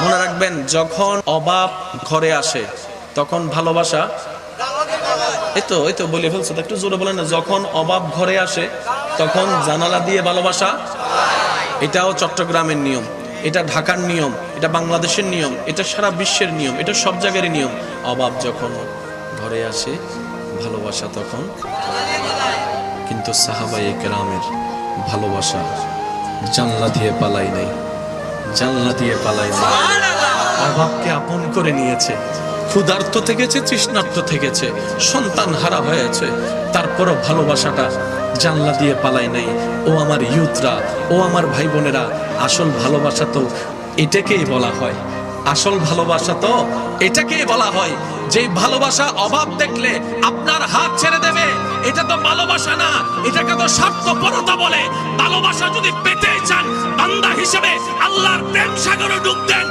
মনে রাখবেন, যখন অভাব ঘরে আসে তখন ভালোবাসা, এই তো বলে ফেলছো, একটু জোরে বলেন না। যখন অভাব ঘরে আসে তখন জানালা দিয়ে ভালোবাসা। এটাও চট্টগ্রামের নিয়ম, এটা ঢাকার নিয়ম, এটা বাংলাদেশের নিয়ম, এটা সারা বিশ্বের নিয়ম, এটা সব জায়গারই নিয়ম। অভাব যখন ঘরে আসে ভালোবাসা তখন। কিন্তু সাহাবায়ে কেরামের ভালোবাসা জানলা দিয়ে পালাই নাই, জানলা দিয়ে পালাই নাই। অভাবকে আপন করে নিয়েছে, ক্ষুধার্ত থেকেছে, তৃষ্ণার্ত থেকেছে, সন্তান হারা হয়েছে, তারপরও ভালোবাসাটা জানলা দিয়ে পালাই নাই। ও আমার ইউথরা, ও আমার ভাই বোনেরা, আসল ভালোবাসা তো এটাকেই বলা হয়। আসল ভালোবাসা তো এটাকেই বলা হয়। যে ভালোবাসা অভাব দেখলে আপনার হাত ছেড়ে দেবে, এটা তো ভালোবাসা না, এটাকে তো স্বার্থপরতা বলে। ভালোবাসা যদি পেতে চান বান্দা হিসেবে আল্লাহর প্রেম সাগরে ডুব দেন।